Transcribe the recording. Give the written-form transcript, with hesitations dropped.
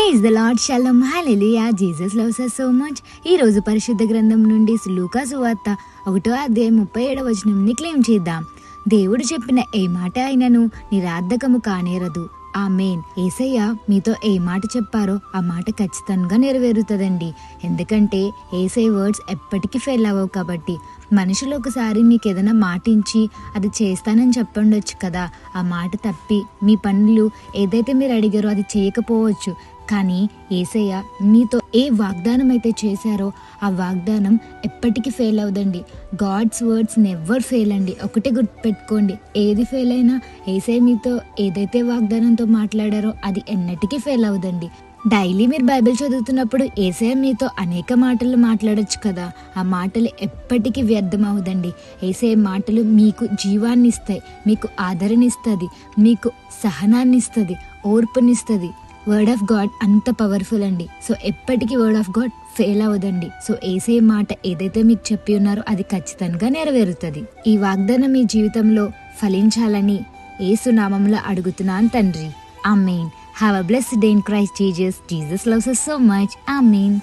Praise the lord, shalom, hallelujah. Jesus loves us so much. ఈ రోజు పరిశుద్ధ గ్రంథం నుండి లూకా సువార్త 1:37 క్లెయిమ్ చేద్దాం. దేవుడు చెప్పిన ఏ మాట అయినను నిరర్ధకము కానేరదు. ఆమేన్. యేసయ్య మీతో ఏ మాట చెప్పారో ఆ మాట ఖచ్చితంగా నెరవేరుతుందండి. ఎందుకంటే యేసయ్య వర్డ్స్ ఎప్పటికీ ఫెయిల్ అవ్వవు కాబట్టి. మనుషులు ఒకసారి మీకు ఏదైనా మాటించి అది చేస్తానని చెప్పండొచ్చు కదా. ఆ మాట తప్పి మీ పనులు ఏదైతే మీరు అడిగారో అది చేయకపోవచ్చు. కానీ యేసయ్య మీతో ఏ వాగ్దానం అయితే చేశారో ఆ వాగ్దానం ఎప్పటికీ ఫెయిల్ అవ్వదండి. గాడ్స్ వర్డ్స్ నెవర్ ఫెయిల్ అండి. ఒకటే గుర్తుపెట్టుకోండి, ఏది ఫెయిల్ అయినా యేసయ్య మీతో ఏదైతే వాగ్దానంతో మాట్లాడారో అది ఎన్నటికీ ఫెయిల్ అవ్వదండి. డైలీ మీరు బైబిల్ చదువుతున్నప్పుడు యేసయ్య మీతో అనేక మాటలు మాట్లాడొచ్చు కదా. ఆ మాటలు ఎప్పటికీ వ్యర్థం అవ్వదండి. యేసయ్య మాటలు మీకు జీవాన్ని ఇస్తాయి, మీకు ఆదరణ ఇస్తుంది, మీకు సహనాన్ని ఇస్తుంది, ఓర్పునిస్తుంది. వర్డ్ ఆఫ్ గాడ్ అంత పవర్ఫుల్ అండి. సో ఎప్పటికీ వర్డ్ ఆఫ్ గాడ్ ఫెయిల్ అవ్వదండి. సో యేసయ్య మాట ఏదైతే మీకు చెప్పి ఉన్నారో అది ఖచ్చితంగా నెరవేరుతుంది. ఈ వాగ్దానం మీ జీవితంలో ఫలించాలని యేసు నామములో అడుగుతున్నాను తండ్రి. ఆమేన్. Have a blessed day in Christ Jesus. Jesus loves us so much. Amen.